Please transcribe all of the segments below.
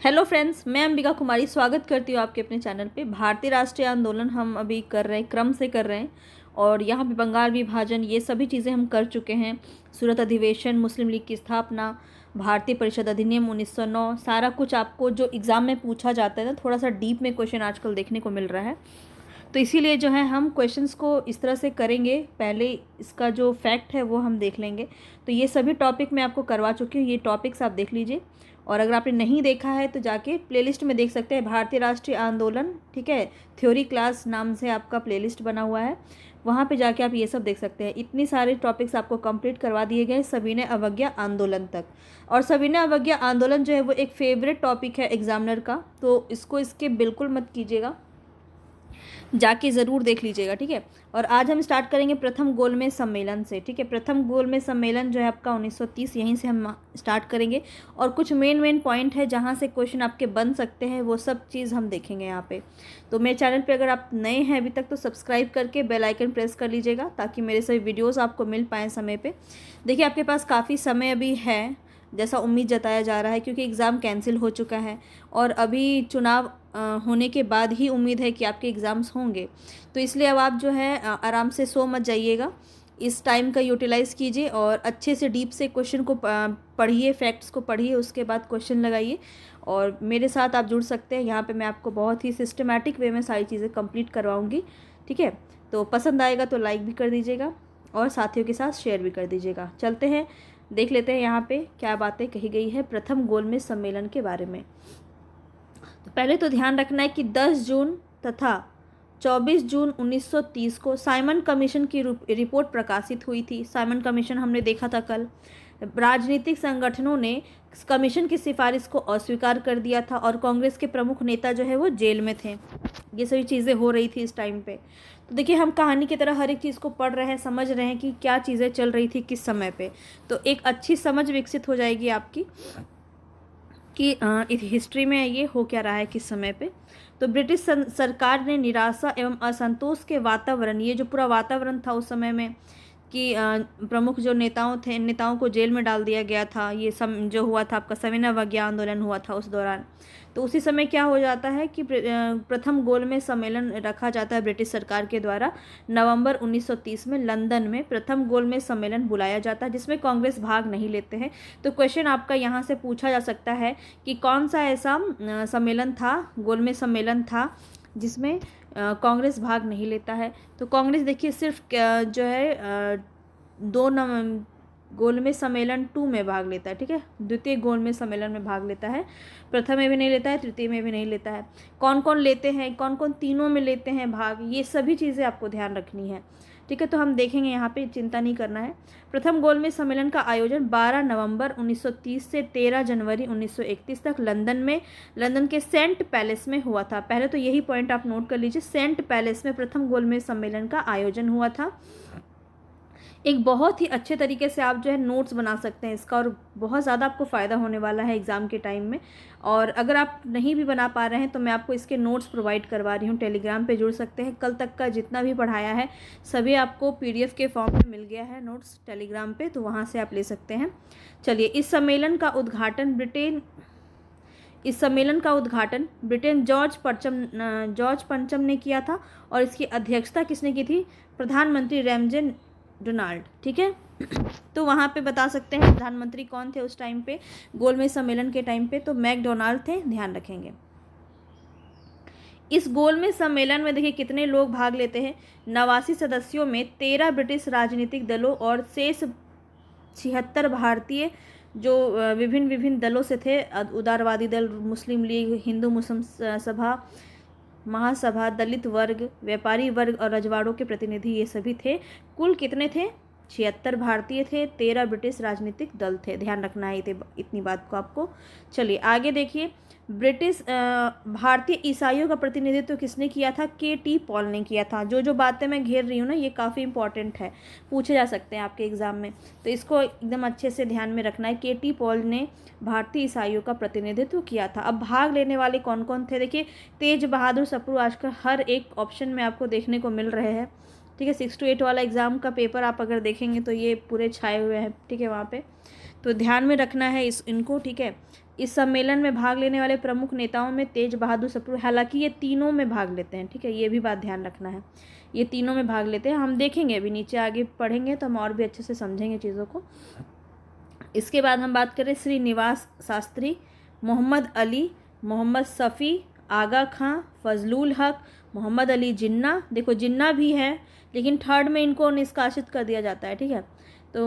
Hello friends, मैं अंबिका कुमारी स्वागत करती हूँ आपके अपने चैनल पे। भारतीय राष्ट्रीय आंदोलन हम अभी कर रहे हैं, क्रम से कर रहे हैं। और यहाँ पे बंगाल विभाजन, ये सभी चीज़ें हम कर चुके हैं। सूरत अधिवेशन, मुस्लिम लीग की स्थापना, भारतीय परिषद अधिनियम 1909, सारा कुछ आपको जो एग्ज़ाम में पूछा जाता है ना, थोड़ा सा डीप में क्वेश्चन आजकल देखने को मिल रहा है। तो इसीलिए जो है हम क्वेश्चंस को इस तरह से करेंगे। पहले इसका जो फैक्ट है वो हम देख लेंगे। तो ये सभी टॉपिक मैं आपको करवा चुकी हूँ, ये टॉपिक्स आप देख लीजिए। और अगर आपने नहीं देखा है तो जाके प्लेलिस्ट में देख सकते हैं, भारतीय राष्ट्रीय आंदोलन, ठीक है, थ्योरी क्लास नाम से आपका प्लेलिस्ट बना हुआ है, वहाँ पे जाके आप ये सब देख सकते हैं। इतनी सारे टॉपिक्स आपको कंप्लीट करवा दिए गए सविनय अवज्ञा आंदोलन तक। और सविनय अवज्ञा आंदोलन जो है वो एक फेवरेट टॉपिक है एग्जामिनर का, तो इसको इसके बिल्कुल मत कीजिएगा, जाके ज़रूर देख लीजिएगा, ठीक है। और आज हम स्टार्ट करेंगे प्रथम गोलमेज सम्मेलन से, ठीक है। प्रथम गोलमेज सम्मेलन जो है आपका 1930, यहीं से हम स्टार्ट करेंगे। और कुछ मेन पॉइंट है जहाँ से क्वेश्चन आपके बन सकते हैं, वो सब चीज़ हम देखेंगे यहाँ पे। तो मेरे चैनल पे अगर आप नए हैं अभी तक तो सब्सक्राइब करके बेल आइकन प्रेस कर लीजिएगा, ताकि मेरे सभी वीडियोज़ आपको मिल पाएँ समय पर। देखिए, आपके पास काफ़ी समय अभी है, जैसा उम्मीद जताया जा रहा है, क्योंकि एग्ज़ाम कैंसिल हो चुका है और अभी चुनाव होने के बाद ही उम्मीद है कि आपके एग्ज़ाम्स होंगे। तो इसलिए अब आप जो है आराम से सो मत जाइएगा, इस टाइम का यूटिलाइज़ कीजिए और अच्छे से डीप से क्वेश्चन को पढ़िए, फैक्ट्स को पढ़िए, उसके बाद क्वेश्चन लगाइए। और मेरे साथ आप जुड़ सकते हैं, यहाँ पे मैं आपको बहुत ही सिस्टमैटिक वे में सारी चीज़ें कंप्लीट करवाऊँगी, ठीक है। तो पसंद आएगा तो लाइक भी कर दीजिएगा और साथियों के साथ शेयर भी कर दीजिएगा। चलते हैं, देख लेते हैं यहाँ पे क्या बातें कही गई है प्रथम गोलमेज सम्मेलन के बारे में। तो पहले तो ध्यान रखना है कि 10 जून तथा 24 जून 1930 को साइमन कमीशन की रिपोर्ट प्रकाशित हुई थी। साइमन कमीशन हमने देखा था कल। राजनीतिक संगठनों ने कमीशन की सिफारिश को अस्वीकार कर दिया था और कांग्रेस के प्रमुख नेता जो है वो जेल में थे। ये सभी चीज़ें हो रही थी इस टाइम पे। तो देखिए, हम कहानी की तरह हर एक चीज़ को पढ़ रहे हैं, समझ रहे हैं कि क्या चीज़ें चल रही थी किस समय पे। तो एक अच्छी समझ विकसित हो जाएगी आपकी कि इस हिस्ट्री में ये हो क्या रहा है किस समय पे। तो ब्रिटिश सरकार ने निराशा एवं असंतोष के वातावरण, ये जो पूरा वातावरण था उस समय में कि प्रमुख जो नेताओं को जेल में डाल दिया गया था, ये जो हुआ था आपका सविनय अवज्ञा आंदोलन हुआ था उस दौरान। तो उसी समय क्या हो जाता है कि प्रथम गोलमेज सम्मेलन रखा जाता है ब्रिटिश सरकार के द्वारा। नवंबर 1930 में लंदन में प्रथम गोलमेज सम्मेलन बुलाया जाता है, जिसमें कांग्रेस भाग नहीं लेते हैं। तो क्वेश्चन आपका यहाँ से पूछा जा सकता है कि कौन सा ऐसा सम्मेलन था, गोलमेज सम्मेलन था, जिसमें कांग्रेस भाग नहीं लेता है। तो कांग्रेस देखिए सिर्फ जो है गोलमेज सम्मेलन 2 में भाग लेता है, ठीक है। द्वितीय गोलमेज सम्मेलन में भाग लेता है, प्रथम में भी नहीं लेता है, तृतीय में भी नहीं लेता है। कौन कौन लेते हैं, कौन कौन तीनों में लेते हैं भाग, ये सभी चीज़ें आपको ध्यान रखनी है, ठीक है। तो हम देखेंगे, यहाँ पे चिंता नहीं करना है। प्रथम गोलमेज सम्मेलन का आयोजन 12 नवंबर 1930 से 13 जनवरी 1931 तक लंदन के सेंट पैलेस में हुआ था। पहले तो यही पॉइंट आप नोट कर लीजिए, सेंट पैलेस में प्रथम गोलमेज सम्मेलन का आयोजन हुआ था। एक बहुत ही अच्छे तरीके से आप जो है नोट्स बना सकते हैं इसका, और बहुत ज़्यादा आपको फ़ायदा होने वाला है एग्ज़ाम के टाइम में। और अगर आप नहीं भी बना पा रहे हैं तो मैं आपको इसके नोट्स प्रोवाइड करवा रही हूँ, टेलीग्राम पे जुड़ सकते हैं। कल तक का जितना भी पढ़ाया है सभी आपको PDF के फॉर्म में मिल गया है नोट्स टेलीग्राम पे, तो वहाँ से आप ले सकते हैं। चलिए, इस सम्मेलन का उद्घाटन ब्रिटेन जॉर्ज पंचम ने किया था। और इसकी अध्यक्षता किसने की थी? प्रधानमंत्री रैमजे डोनाल्ड, ठीक है। तो वहाँ पे बता सकते हैं प्रधानमंत्री कौन थे उस टाइम पे, गोलमेज सम्मेलन के टाइम पे, तो मैकडोनाल्ड थे, ध्यान रखेंगे। इस गोलमेज सम्मेलन में देखिए कितने लोग भाग लेते हैं। 89 सदस्यों में 13 ब्रिटिश राजनीतिक दलों और शेष 76 भारतीय जो विभिन्न दलों से थे, उदारवादी दल, मुस्लिम लीग, हिंदू मुस्लिम सभा, महासभा, दलित वर्ग, व्यापारी वर्ग और रजवाड़ों के प्रतिनिधि, ये सभी थे। कुल कितने थे? 76 भारतीय थे, 13 ब्रिटिश राजनीतिक दल थे, ध्यान रखना है इतनी बात को आपको। चलिए आगे देखिए, भारतीय ईसाइयों का प्रतिनिधित्व किसने किया था? KT पॉल ने किया था। जो बातें मैं घेर रही हूँ ना, ये काफ़ी इंपॉर्टेंट है, पूछे जा सकते हैं आपके एग्जाम में, तो इसको एकदम अच्छे से ध्यान में रखना है। KT पॉल ने भारतीय ईसाइयों का प्रतिनिधित्व किया था। अब भाग लेने वाले कौन कौन थे? देखिए, तेज बहादुर सप्रू आजकल हर एक ऑप्शन में आपको देखने को मिल रहे हैं, ठीक है। 6 to 8 वाला एग्ज़ाम का पेपर आप अगर देखेंगे तो ये पूरे छाए हुए हैं, ठीक है, वहाँ पे। तो ध्यान में रखना है इनको, ठीक है। इस सम्मेलन में भाग लेने वाले प्रमुख नेताओं में तेज बहादुर सप्रू, हालांकि ये तीनों में भाग लेते हैं, ठीक है, ये भी बात ध्यान रखना है, ये तीनों में भाग लेते हैं। हम देखेंगे अभी नीचे आगे पढ़ेंगे तो हम और भी अच्छे से समझेंगे चीज़ों को। इसके बाद हम बात करें श्रीनिवास शास्त्री, मोहम्मद अली, मोहम्मद शफ़ी, आगा खां, फजलुल हक, मोहम्मद अली जिन्ना। देखो जिन्ना भी है लेकिन थर्ड में इनको निष्कासित कर दिया जाता है, ठीक है। तो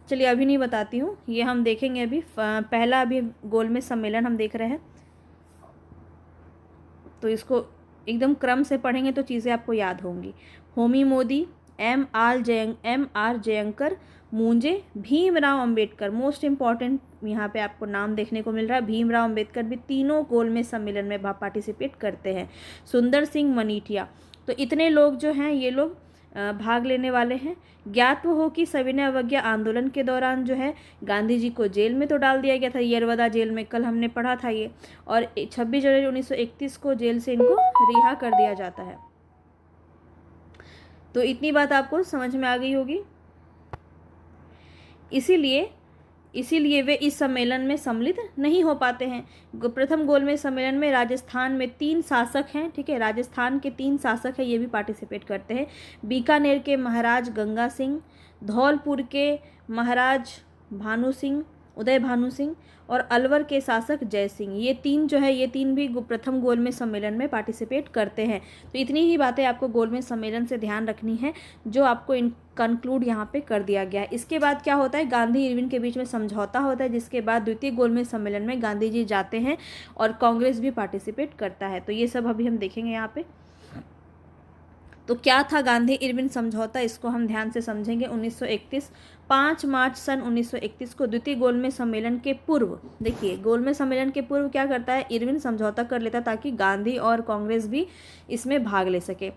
चलिए अभी नहीं बताती हूँ, ये हम देखेंगे अभी। पहला अभी गोलमेज सम्मेलन हम देख रहे हैं, तो इसको एकदम क्रम से पढ़ेंगे तो चीज़ें आपको याद होंगी। Homi Modi, M.R. Jayakar, Moonje, Bhimrao Ambedkar. Most important यहाँ पे आपको नाम देखने को मिल रहा है, भीमराव अंबेडकर भी तीनों गोलमेज सम्मेलन में पार्टिसिपेट करते हैं। सुंदर सिंह मनीठिया। तो इतने लोग जो हैं ये लोग भाग लेने वाले हैं। ज्ञात हो कि सविनय अवज्ञा आंदोलन के दौरान जो है गांधी जी को जेल में तो डाल दिया गया था, यरवदा जेल में, कल हमने पढ़ा था ये, और 26 जनवरी 1931 को जेल से इनको रिहा कर दिया जाता है। तो इतनी बात आपको समझ में आ गई होगी। इसीलिए वे इस सम्मेलन में सम्मिलित नहीं हो पाते हैं। प्रथम गोलमेज सम्मेलन में राजस्थान में 3 शासक हैं, ठीक है, राजस्थान के 3 शासक हैं, ये भी पार्टिसिपेट करते हैं। बीकानेर के महाराज गंगा सिंह, धौलपुर के महाराज उदय भानु सिंह और अलवर के शासक जय सिंह। ये 3 जो है, ये 3 भी प्रथम गोलमेज सम्मेलन में पार्टिसिपेट करते हैं। तो इतनी ही बातें आपको गोलमेज सम्मेलन से ध्यान रखनी है, जो आपको कंक्लूड यहाँ पे कर दिया गया है। इसके बाद क्या होता है, गांधी इरविन के बीच में समझौता होता है, जिसके बाद द्वितीय गोलमेज सम्मेलन में गांधी जी जाते हैं और कांग्रेस भी पार्टिसिपेट करता है। तो ये सब अभी हम देखेंगे यहाँ पे। तो क्या था गांधी इरविन समझौता, इसको हम ध्यान से समझेंगे। 1931 5 मार्च सन 1931 को द्वितीय गोलमेज सम्मेलन के पूर्व, देखिए गोलमेज सम्मेलन के पूर्व क्या करता है, इरविन समझौता कर लेता ताकि गांधी और कांग्रेस भी इसमें भाग ले सके।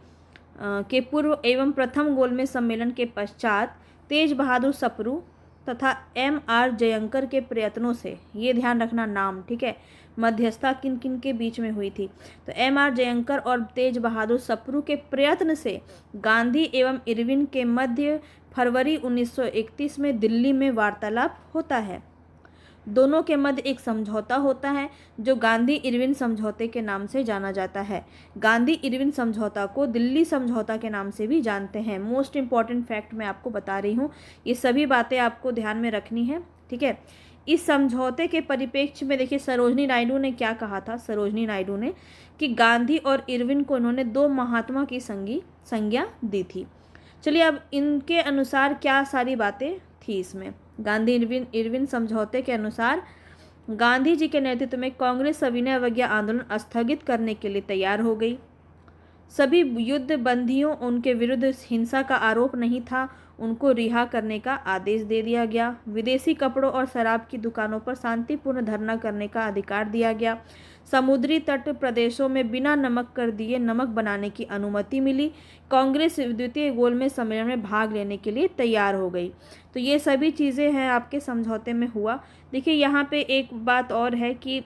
के पूर्व एवं प्रथम गोलमेज सम्मेलन के पश्चात तेज बहादुर सप्रू तथा M.R. जयंकर के प्रयत्नों से, ये ध्यान रखना नाम, ठीक है, मध्यस्थता किन किन के बीच में हुई थी, तो M.R. जयंकर और तेज बहादुर सप्रू के प्रयत्न से गांधी एवं इरविन के मध्य फरवरी 1931 में दिल्ली में वार्तालाप होता है। दोनों के मध्य एक समझौता होता है जो गांधी इरविन समझौते के नाम से जाना जाता है। गांधी इरविन समझौता को दिल्ली समझौता के नाम से भी जानते हैं। मोस्ट इम्पॉर्टेंट फैक्ट मैं आपको बता रही हूँ, ये सभी बातें आपको ध्यान में रखनी है, ठीक है। इस समझौते के परिप्रेक्ष्य में देखिए सरोजनी नायडू ने क्या कहा था, सरोजनी नायडू ने कि गांधी और इरविन को इन्होंने 2 महात्मा की संज्ञा दी थी। चलिए अब इनके अनुसार क्या सारी बातें थी इसमें। गांधी इरविन समझौते के अनुसार गांधी जी के नेतृत्व में कांग्रेस सविनय अवज्ञा आंदोलन स्थगित करने के लिए तैयार हो गई। सभी युद्ध बंदियों, उनके विरुद्ध हिंसा का आरोप नहीं था, उनको रिहा करने का आदेश दे दिया गया। विदेशी कपड़ों और शराब की दुकानों पर शांतिपूर्ण धरना करने का अधिकार दिया गया। समुद्री तट प्रदेशों में बिना नमक कर दिए नमक बनाने की अनुमति मिली। कांग्रेस द्वितीय गोलमेज सम्मेलन में भाग लेने के लिए तैयार हो गई। तो ये सभी चीज़ें हैं आपके समझौते में हुआ। देखिए यहाँ पे एक बात और है कि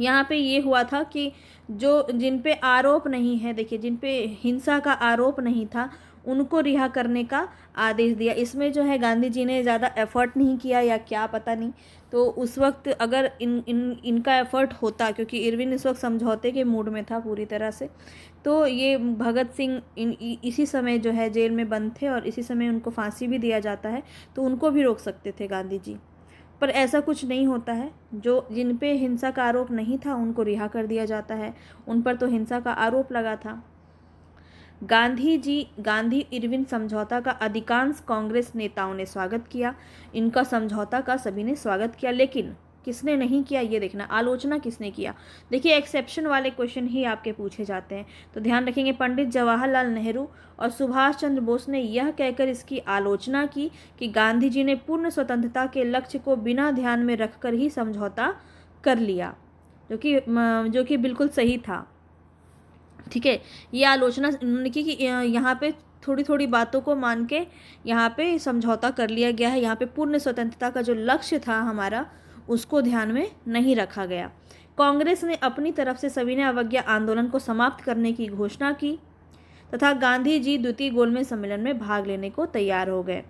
यहाँ पे ये हुआ था कि जिन पे आरोप नहीं है, देखिए जिन पे हिंसा का आरोप नहीं था उनको रिहा करने का आदेश दिया। इसमें जो है गांधी जी ने ज़्यादा एफर्ट नहीं किया या क्या पता नहीं, तो उस वक्त अगर इनका एफर्ट होता, क्योंकि इरविन इस वक्त समझौते के मूड में था पूरी तरह से, तो ये भगत सिंह इसी समय जो है जेल में बंद थे और इसी समय उनको फांसी भी दिया जाता है, तो उनको भी रोक सकते थे गांधी जी। पर ऐसा कुछ नहीं होता है, जिन पे हिंसा का आरोप नहीं था उनको रिहा कर दिया जाता है, उन पर तो हिंसा का आरोप लगा था। गांधी इरविन समझौता का अधिकांश कांग्रेस नेताओं ने स्वागत किया। इनका समझौता का सभी ने स्वागत किया, लेकिन किसने नहीं किया ये देखना, आलोचना किसने किया। देखिए एक्सेप्शन वाले क्वेश्चन ही आपके पूछे जाते हैं, तो ध्यान रखेंगे। पंडित जवाहरलाल नेहरू और सुभाष चंद्र बोस ने यह कहकर इसकी आलोचना की कि गांधी जी ने पूर्ण स्वतंत्रता के लक्ष्य को बिना ध्यान में रखकर ही समझौता कर लिया, जो कि बिल्कुल सही था, ठीक है। ये आलोचना उन्होंने की कि यहाँ पे थोड़ी थोड़ी बातों को मान के यहाँ पे समझौता कर लिया गया है, यहाँ पे पूर्ण स्वतंत्रता का जो लक्ष्य था हमारा उसको ध्यान में नहीं रखा गया। कांग्रेस ने अपनी तरफ से सविनय अवज्ञा आंदोलन को समाप्त करने की घोषणा की तथा गांधी जी द्वितीय गोलमेज सम्मेलन में भाग लेने को तैयार हो गए।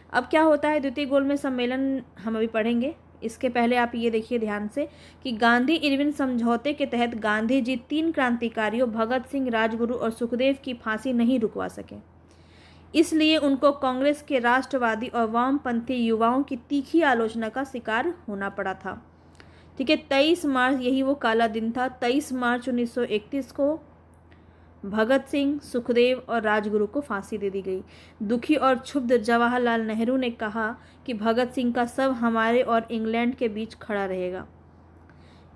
अब क्या होता है द्वितीय गोलमेज सम्मेलन, हम अभी पढ़ेंगे। इसके पहले आप ये देखिए ध्यान से कि गांधी इरविन समझौते के तहत गांधी जी 3 क्रांतिकारियों भगत सिंह, राजगुरु और सुखदेव की फांसी नहीं रुकवा सके। इसलिए उनको कांग्रेस के राष्ट्रवादी और वामपंथी युवाओं की तीखी आलोचना का शिकार होना पड़ा था। ठीक है, 23 मार्च यही वो काला दिन था। 23 मार्च 1931 को भगत सिंह, सुखदेव और राजगुरु को फांसी दे दी गई। दुखी और क्षुब्ध जवाहरलाल नेहरू ने कहा कि भगत सिंह का शव हमारे और इंग्लैंड के बीच खड़ा रहेगा।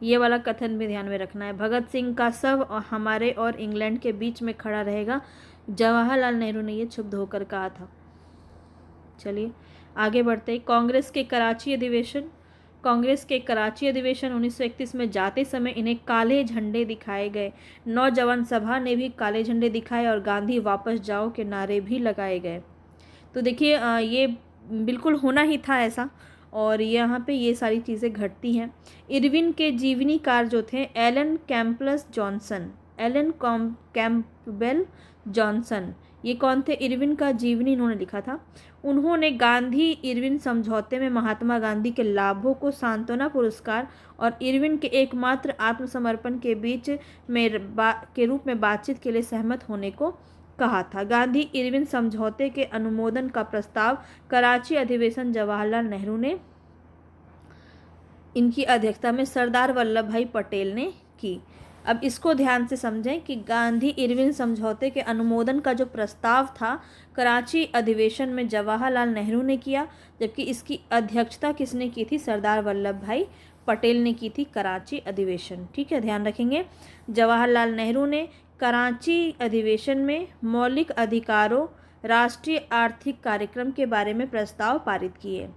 ये वाला कथन भी ध्यान में रखना है, भगत सिंह का शव हमारे और इंग्लैंड के बीच में खड़ा रहेगा। जवाहरलाल नेहरू ने ये क्षुब्ध होकर कहा था। चलिए आगे बढ़ते हैं। कांग्रेस के कराची अधिवेशन 1931 में जाते समय इन्हें काले झंडे दिखाए गए। नौजवान सभा ने भी काले झंडे दिखाए और गांधी वापस जाओ के नारे भी लगाए गए। तो देखिए ये बिल्कुल होना ही था ऐसा, और यहाँ पे ये सारी चीज़ें घटती हैं। इरविन के जीवनीकार जो थे एलन कैम्पबेल जॉनसन, ये कौन थे? इरविन का जीवनी इन्होंने लिखा था। उन्होंने गांधी इरविन समझौते में महात्मा गांधी के लाभों को सांत्वना पुरस्कार और इरविन के एकमात्र आत्मसमर्पण के बीच में के रूप में बातचीत के लिए सहमत होने को कहा था। गांधी इरविन समझौते के अनुमोदन का प्रस्ताव कराची अधिवेशन जवाहरलाल नेहरू ने इनकी अध्यक्षता में सरदार वल्लभ भाई पटेल ने की। अब इसको ध्यान से समझें कि गांधी इरविन समझौते के अनुमोदन का जो प्रस्ताव था कराची अधिवेशन में जवाहरलाल नेहरू ने किया, जबकि इसकी अध्यक्षता किसने की थी? सरदार वल्लभ भाई पटेल ने की थी कराची अधिवेशन। ठीक है, ध्यान रखेंगे। जवाहरलाल नेहरू ने कराची अधिवेशन में मौलिक अधिकारों राष्ट्रीय आर्थिक कार्यक्रम के बारे में प्रस्ताव पारित किए।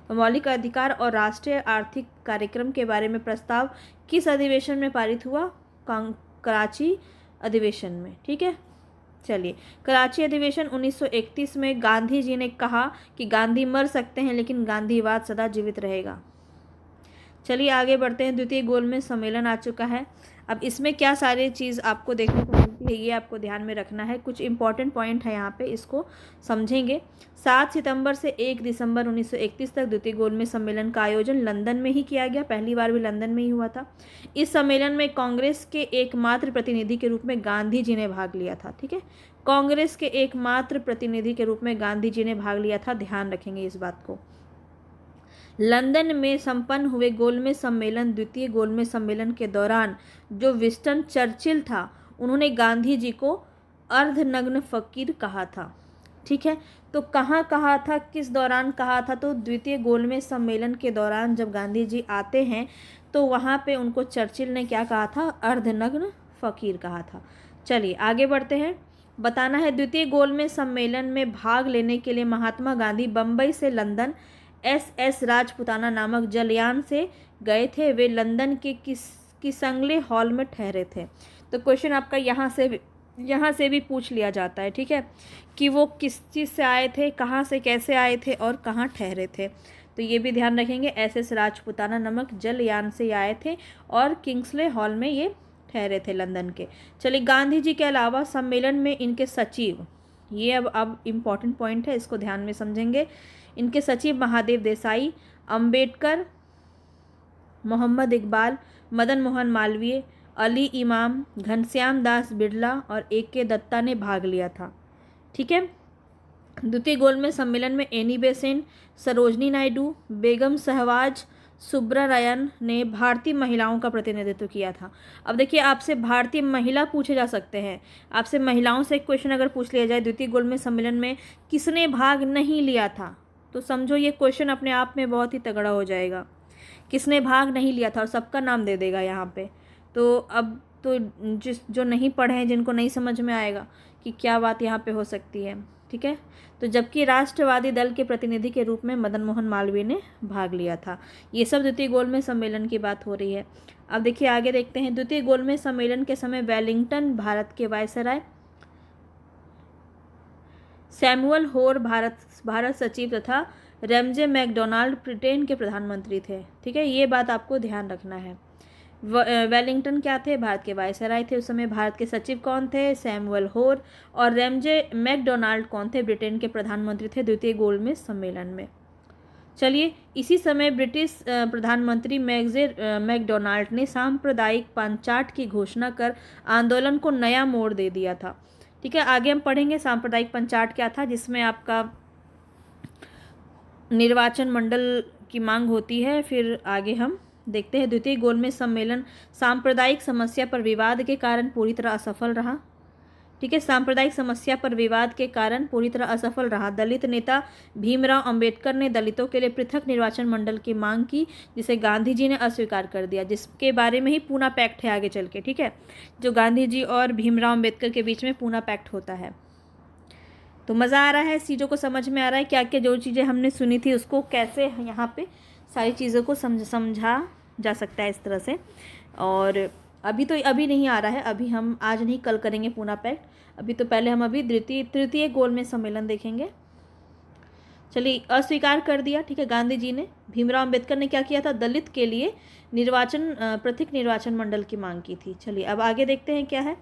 मौलिक अधिकार और राष्ट्रीय आर्थिक कार्यक्रम के बारे में प्रस्ताव किस अधिवेशन में पारित हुआ? कराची अधिवेशन में। ठीक है, चलिए कराची अधिवेशन 1931 में गांधी जी ने कहा कि गांधी मर सकते हैं लेकिन गांधीवाद सदा जीवित रहेगा। चलिए आगे बढ़ते हैं। द्वितीय गोलमेज सम्मेलन आ चुका है। अब इसमें क्या सारी चीज़ आपको देखने को मिलती है ये आपको ध्यान में रखना है। कुछ इंपॉर्टेंट पॉइंट है यहाँ पे, इसको समझेंगे। 7 सितंबर से 1 दिसंबर 1931 तक द्वितीय गोलमेज सम्मेलन का आयोजन लंदन में ही किया गया। पहली बार भी लंदन में ही हुआ था। इस सम्मेलन में कांग्रेस के एकमात्र प्रतिनिधि के रूप में गांधी जी ने भाग लिया था। ठीक है, कांग्रेस के एकमात्र प्रतिनिधि के रूप में गांधी जी ने भाग लिया था, ध्यान रखेंगे इस बात को। लंदन में संपन्न हुए गोलमेज सम्मेलन, द्वितीय गोलमेज सम्मेलन के दौरान जो विंस्टन चर्चिल था उन्होंने गांधी जी को अर्धनग्न फकीर कहा था। ठीक है, तो कहाँ कहा था, किस दौरान कहा था? तो द्वितीय गोलमेज सम्मेलन के दौरान जब गांधी जी आते हैं तो वहाँ पे उनको चर्चिल ने क्या कहा था? अर्धनग्न फकीर कहा था। चलिए आगे बढ़ते हैं। बताना है द्वितीय गोलमेज सम्मेलन में भाग लेने के लिए महात्मा गांधी बम्बई से लंदन SS राजपुताना नामक जलयान से गए थे। वे लंदन के किसंगले हॉल में ठहरे थे। तो क्वेश्चन आपका यहाँ से भी पूछ लिया जाता है। ठीक है, कि वो किस चीज़ से आए थे, कहाँ से कैसे आए थे और कहाँ ठहरे थे। तो ये भी ध्यान रखेंगे। SS राजपुताना नामक जलयान से आए थे और किंग्सले हॉल में ये ठहरे थे लंदन के। चलिए गांधी जी के अलावा सम्मेलन में इनके सचिव, ये अब इम्पॉर्टेंट पॉइंट है, इसको ध्यान में समझेंगे। इनके सचिव महादेव देसाई, अंबेडकर, मोहम्मद इकबाल, मदन मोहन मालवीय, अली इमाम, घनश्याम दास बिरला और AK दत्ता ने भाग लिया था। ठीक है, द्वितीय गोलमेज सम्मेलन में एनी बेसेंट, सरोजनी नायडू, बेगम शहबाज सुब्ररायन ने भारतीय महिलाओं का प्रतिनिधित्व किया था। अब देखिए आपसे भारतीय महिला पूछे जा सकते हैं। आपसे महिलाओं से एक क्वेश्चन अगर पूछ लिया जाए द्वितीय गोलमेज सम्मेलन में किसने भाग नहीं लिया था, तो समझो ये क्वेश्चन अपने आप में बहुत ही तगड़ा हो जाएगा। किसने भाग नहीं लिया था और सबका नाम दे देगा यहाँ पे। तो अब तो जो नहीं पढ़े हैं, जिनको नहीं समझ में आएगा कि क्या बात यहाँ पे हो सकती है। ठीक है, तो जबकि राष्ट्रवादी दल के प्रतिनिधि के रूप में मदन मोहन मालवीय ने भाग लिया था। ये सब द्वितीय गोलमेज सम्मेलन की बात हो रही है। अब देखिए आगे देखते हैं। द्वितीय गोलमेज सम्मेलन के समय वेलिंगटन भारत के वायसराय, सैमुअल होर भारत सचिव तथा रैमजे मैकडोनाल्ड ब्रिटेन के प्रधानमंत्री थे। ठीक है, ये बात आपको ध्यान रखना है। वेलिंगटन क्या थे? भारत के वायसराय थे उस समय। भारत के सचिव कौन थे? सैमुअल होर। और रैमजे मैकडोनाल्ड कौन थे? ब्रिटेन के प्रधानमंत्री थे द्वितीय गोलमेज सम्मेलन में। चलिए, इसी समय ब्रिटिश प्रधानमंत्री मैकडोनाल्ड ने सांप्रदायिक पंचाट की घोषणा कर आंदोलन को नया मोड़ दे दिया था। ठीक है, आगे हम पढ़ेंगे सांप्रदायिक पंचाट क्या था, जिसमें आपका निर्वाचन मंडल की मांग होती है। फिर आगे हम देखते हैं। द्वितीय गोलमेज सम्मेलन सांप्रदायिक समस्या पर विवाद के कारण पूरी तरह असफल रहा। ठीक है, सांप्रदायिक समस्या पर विवाद के कारण पूरी तरह असफल रहा। दलित नेता भीमराव अंबेडकर ने दलितों के लिए पृथक निर्वाचन मंडल की मांग की, जिसे गांधी जी ने अस्वीकार कर दिया, जिसके बारे में ही पूना पैक्ट है आगे चल के। ठीक है, जो गांधी जी और भीमराव अंबेडकर के बीच में पूना पैक्ट होता है। तो मज़ा आ रहा है, चीज़ों को समझ में आ रहा है क्या क्या जो चीज़ें हमने सुनी थी उसको कैसे यहाँ पे सारी चीज़ों को समझा जा सकता है इस तरह से। और अभी नहीं आ रहा है, अभी हम आज नहीं कल करेंगे पूना पैक्ट। अभी तो पहले हम तृतीय गोलमेज सम्मेलन देखेंगे। चलिए, अस्वीकार कर दिया। ठीक है, गांधी जी ने। भीमराव अंबेडकर ने क्या किया था, दलित के लिए पृथक निर्वाचन मंडल की मांग की थी। चलिए अब आगे देखते हैं क्या है।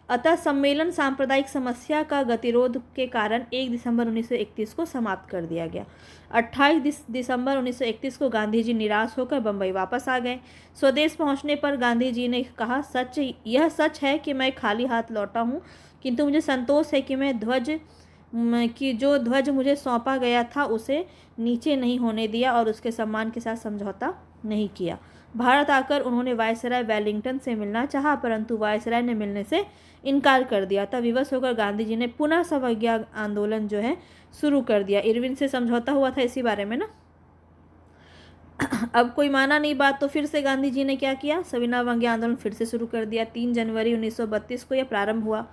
अतः सम्मेलन सांप्रदायिक समस्या का गतिरोध के कारण 1 दिसंबर 1931 को समाप्त कर दिया गया। 28 दिसंबर 1931 को गांधी जी निराश होकर बंबई वापस आ गए। स्वदेश पहुंचने पर गांधी जी ने कहा, यह सच है कि मैं खाली हाथ लौटा हूं, किंतु मुझे संतोष है कि जो ध्वज मुझे सौंपा गया था उसे नीचे नहीं होने दिया और उसके सम्मान के साथ समझौता नहीं किया। भारत आकर उन्होंने वायसराय वेलिंगटन से मिलना चाहा, परंतु वायसराय ने मिलने से इनकार कर दिया। तब विवश होकर गांधी जी ने पुनः सवज्ञा आंदोलन जो है शुरू कर दिया। इरविन से समझौता हुआ था इसी बारे में ना। अब कोई माना नहीं बात, तो फिर से गांधी जी ने क्या किया, सविनय अवज्ञा आंदोलन फिर से शुरू कर दिया। 3 जनवरी 1932 को यह प्रारंभ हुआ।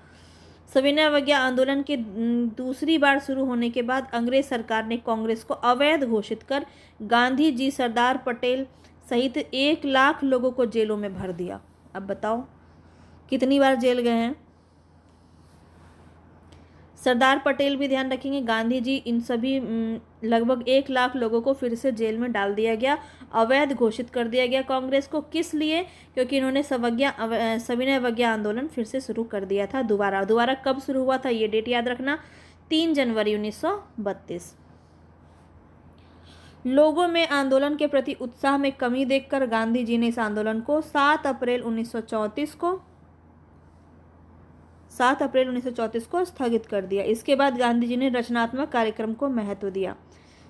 सविनय अवज्ञा आंदोलन के दूसरी बार शुरू होने के बाद अंग्रेज सरकार ने कांग्रेस को अवैध घोषित कर गांधी जी, सरदार पटेल सहित 1 लाख लोगों को जेलों में भर दिया। अब बताओ कितनी बार जेल गए हैं। सरदार पटेल भी ध्यान रखेंगे, गांधी जी, इन सभी लगभग 1 लाख लोगों को फिर से जेल में डाल दिया गया, अवैध घोषित कर दिया गया कांग्रेस को। किस लिए? क्योंकि इन्होंने सविनय अवज्ञा आंदोलन फिर से शुरू कर दिया था। दोबारा कब शुरू हुआ था, ये डेट याद रखना, 3 जनवरी 1932। लोगों में आंदोलन के प्रति उत्साह में कमी देखकर गांधी जी ने इस आंदोलन को 7 अप्रैल 1934 को स्थगित कर दिया। इसके बाद गांधी जी ने रचनात्मक कार्यक्रम को महत्व दिया।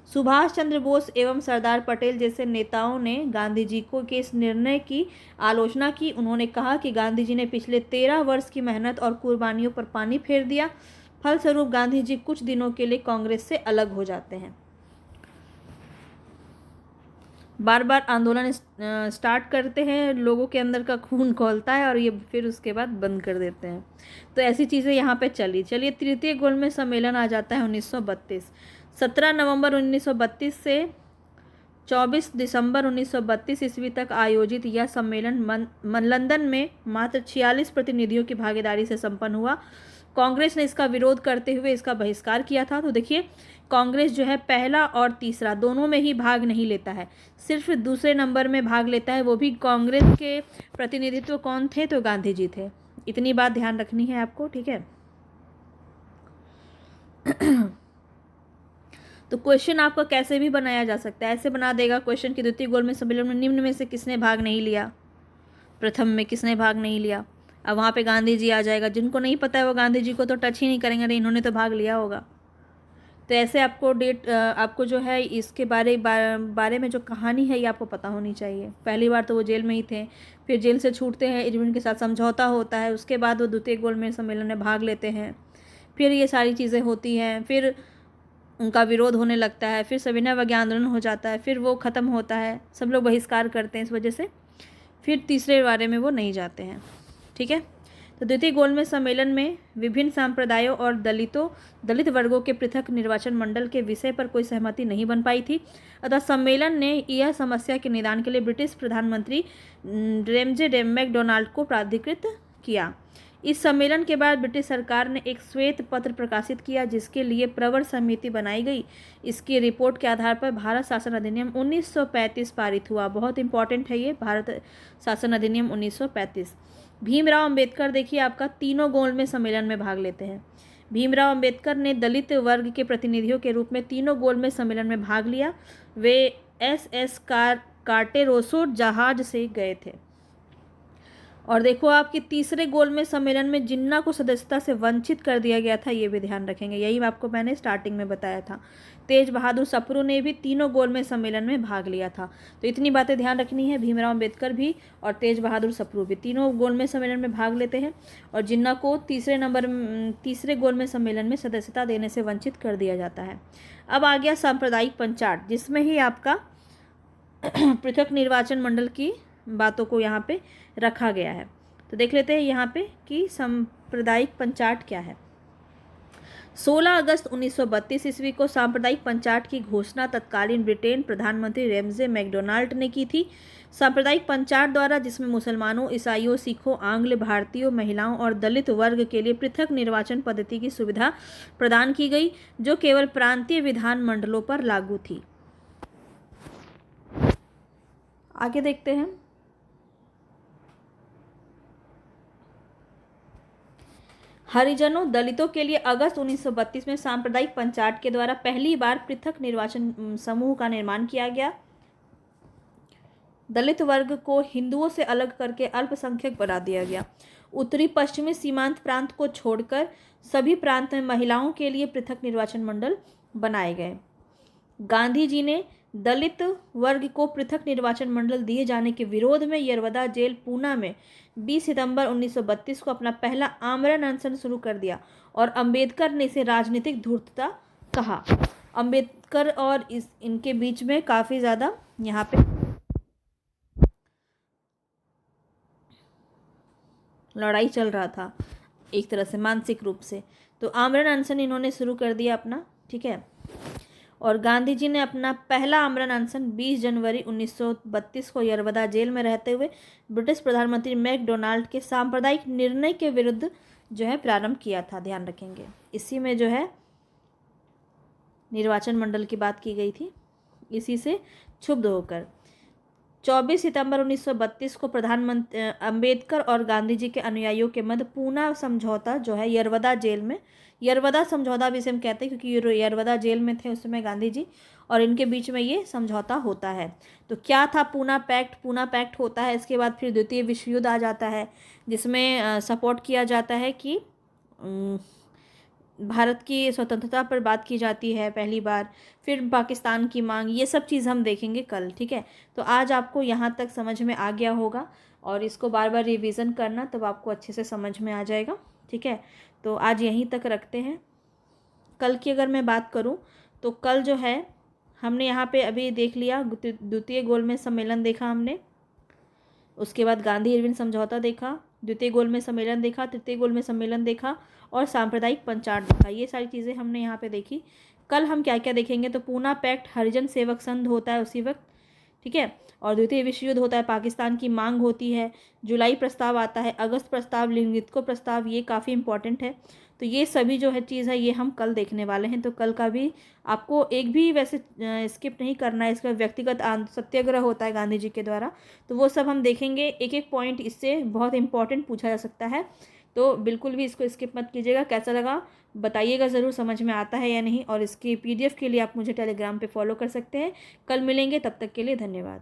सुभाष चंद्र बोस एवं सरदार पटेल जैसे नेताओं ने गांधी जी को के इस निर्णय की आलोचना की। उन्होंने कहा कि गांधी जी ने पिछले 13 वर्ष की मेहनत और कुर्बानियों पर पानी फेर दिया। फलस्वरूप गांधी जी कुछ दिनों के लिए कांग्रेस से अलग हो जाते हैं। बार बार आंदोलन स्टार्ट करते हैं, लोगों के अंदर का खून खौलता है और ये फिर उसके बाद बंद कर देते हैं। तो ऐसी चीज़ें यहाँ पे चली। चलिए, तृतीय गोलमेज सम्मेलन आ जाता है 1932। 17 नवंबर 1932 से 24 दिसंबर 1932 ईस्वी तक आयोजित यह सम्मेलन लंदन में मात्र 46 प्रतिनिधियों की भागीदारी से संपन्न हुआ। कांग्रेस ने इसका विरोध करते हुए इसका बहिष्कार किया था। तो देखिए, कांग्रेस जो है पहला और तीसरा दोनों में ही भाग नहीं लेता है, सिर्फ दूसरे नंबर में भाग लेता है। वो भी कांग्रेस के प्रतिनिधित्व कौन थे, तो गांधी जी थे। इतनी बात ध्यान रखनी है आपको, ठीक है। तो क्वेश्चन आपका कैसे भी बनाया जा सकता है। ऐसे बना देगा क्वेश्चन कि द्वितीय गोलमेज सम्मेलन में निम्न में से किसने भाग नहीं लिया, प्रथम में किसने भाग नहीं लिया। अब वहाँ पे गांधी जी आ जाएगा। जिनको नहीं पता है वो गांधी जी को तो टच ही नहीं करेंगे, अरे इन्होंने तो भाग लिया होगा। तो ऐसे आपको जो है इसके बारे में जो कहानी है ये आपको पता होनी चाहिए। पहली बार तो वो जेल में ही थे, फिर जेल से छूटते हैं, इरविन के साथ समझौता होता है, उसके बाद वो द्वितीय गोलमेज सम्मेलन में भाग लेते हैं, फिर ये सारी चीज़ें होती हैं, फिर उनका विरोध होने लगता है, फिर सविनय अवज्ञा आंदोलन हो जाता है, फिर वो ख़त्म होता है, सब लोग बहिष्कार करते हैं इस वजह से, फिर तीसरे बारे में वो नहीं जाते हैं, ठीक है। तो द्वितीय गोलमेज सम्मेलन में विभिन्न संप्रदायों और दलित वर्गों के पृथक निर्वाचन मंडल के विषय पर कोई सहमति नहीं बन पाई थी। अतः सम्मेलन ने यह समस्या के निदान के लिए ब्रिटिश प्रधानमंत्री रेमजे मैकडोनाल्ड को प्राधिकृत किया। इस सम्मेलन के बाद ब्रिटिश सरकार ने एक श्वेत पत्र प्रकाशित किया जिसके लिए प्रवर समिति बनाई गई। इसकी रिपोर्ट के आधार पर भारत शासन अधिनियम 1935 पारित हुआ। बहुत इंपॉर्टेंट है ये, भारत शासन अधिनियम 1935। भीमराव अंबेडकर देखिए आपका तीनों गोलमेज सम्मेलन में भाग लेते हैं। भीमराव अंबेडकर ने दलित वर्ग के प्रतिनिधियों के रूप में तीनों गोलमेज सम्मेलन में भाग लिया। वे SS कार्टेरोसो जहाज से गए थे। और देखो आपके तीसरे गोलमेज सम्मेलन में जिन्ना को सदस्यता से वंचित कर दिया गया था, ये भी ध्यान रखेंगे। यही आपको मैंने स्टार्टिंग में बताया था। तेज बहादुर सप्रू ने भी तीनों गोलमेज सम्मेलन में भाग लिया था। तो इतनी बातें ध्यान रखनी है। भीमराव अम्बेडकर भी और तेज बहादुर सप्रू भी तीनों गोलमेज सम्मेलन में भाग लेते हैं और जिन्ना को तीसरे गोलमेज सम्मेलन में सदस्यता देने से वंचित कर दिया जाता है। अब आ गया सांप्रदायिक पंचाट, जिसमें ही आपका पृथक निर्वाचन मंडल की बातों को यहाँ पे रखा गया है। तो देख लेते हैं यहाँ पे कि सांप्रदायिक पंचाट क्या है। 16 अगस्त 1932 ईस्वी को सांप्रदायिक पंचाट की घोषणा तत्कालीन ब्रिटेन प्रधानमंत्री रैमजे मैकडोनाल्ड ने की थी। सांप्रदायिक पंचाट द्वारा, जिसमें मुसलमानों, ईसाइयों, सिखों, आंग्ल भारतीयों, महिलाओं और दलित वर्ग के लिए पृथक निर्वाचन पद्धति की सुविधा प्रदान की गई, जो केवल प्रांतीय विधान मंडलों पर लागू थी। आगे देखते हैं। हरिजनों, दलितों के लिए अगस्त 1932 में सांप्रदायिक पंचाट के द्वारा पहली बार पृथक निर्वाचन समूह का निर्माण किया गया। दलित वर्ग को हिंदुओं से अलग करके अल्पसंख्यक बना दिया गया। उत्तरी पश्चिमी सीमांत प्रांत को छोड़कर सभी प्रांत में महिलाओं के लिए पृथक निर्वाचन मंडल बनाए गए। गांधी जी ने दलित वर्ग को पृथक निर्वाचन मंडल दिए जाने के विरोध में यरवदा जेल पूना में 20 सितंबर 1932 को अपना पहला आमरण अनशन शुरू कर दिया और अंबेडकर ने इसे राजनीतिक धूर्तता कहा। अंबेडकर और इनके बीच में काफ़ी ज़्यादा यहाँ पे लड़ाई चल रहा था, एक तरह से मानसिक रूप से। तो आमरण अनशन इन्होंने शुरू कर दिया अपना, ठीक है। और गांधी जी ने अपना पहला आमरण अनशन 20 जनवरी 1932 को यरवदा जेल में रहते हुए ब्रिटिश प्रधानमंत्री मैकडोनाल्ड के सांप्रदायिक निर्णय के विरुद्ध जो है प्रारंभ किया था। ध्यान रखेंगे, इसी में जो है निर्वाचन मंडल की बात की गई थी। इसी से क्षुब्ध होकर 24 सितंबर 1932 को प्रधानमंत्री अंबेडकर और गांधी जी के अनुयायियों के मध्य पूना समझौता जो है यरवदा जेल में, यरवदा समझौता भी इसे हम कहते हैं क्योंकि यरवदा जेल में थे उस समय गांधी जी, और इनके बीच में ये समझौता होता है। तो क्या था पूना पैक्ट? पूना पैक्ट होता है, इसके बाद फिर द्वितीय विश्व युद्ध आ जाता है, जिसमें सपोर्ट किया जाता है कि भारत की स्वतंत्रता पर बात की जाती है पहली बार, फिर पाकिस्तान की मांग, ये सब चीज़ हम देखेंगे कल, ठीक है। तो आज आपको यहाँ तक समझ में आ गया होगा और इसको बार बार रिवीजन करना, तब आपको अच्छे से समझ में आ जाएगा, ठीक है। तो आज यहीं तक रखते हैं। कल की अगर मैं बात करूँ तो कल जो है हमने यहाँ पे अभी देख लिया, द्वितीय गोलमेज सम्मेलन देखा हमने, उसके बाद गांधी इरविन समझौता देखा, द्वितीय गोलमेज सम्मेलन देखा, तृतीय गोलमेज सम्मेलन देखा और सांप्रदायिक पंचाट देखा। ये सारी चीज़ें हमने यहाँ पे देखी। कल हम क्या क्या देखेंगे तो पूना पैक्ट हरिजन सेवक संघ होता है उसी वक्त, ठीक है, और द्वितीय विश्व युद्ध होता है, पाकिस्तान की मांग होती है, जुलाई प्रस्ताव आता है, अगस्त प्रस्ताव, लिंगित्को प्रस्ताव, ये काफ़ी इंपॉर्टेंट है। तो ये सभी जो है चीज़ है ये हम कल देखने वाले हैं। तो कल का भी आपको एक भी वैसे स्किप नहीं करना है। इसका व्यक्तिगत सत्याग्रह होता है गांधी जी के द्वारा, तो वो सब हम देखेंगे। एक एक पॉइंट इससे बहुत इंपॉर्टेंट पूछा जा सकता है, तो बिल्कुल भी इसको स्किप मत कीजिएगा। कैसा लगा बताइएगा ज़रूर, समझ में आता है या नहीं। और इसकी PDF के लिए आप मुझे टेलीग्राम पे फॉलो कर सकते हैं। कल मिलेंगे, तब तक के लिए धन्यवाद।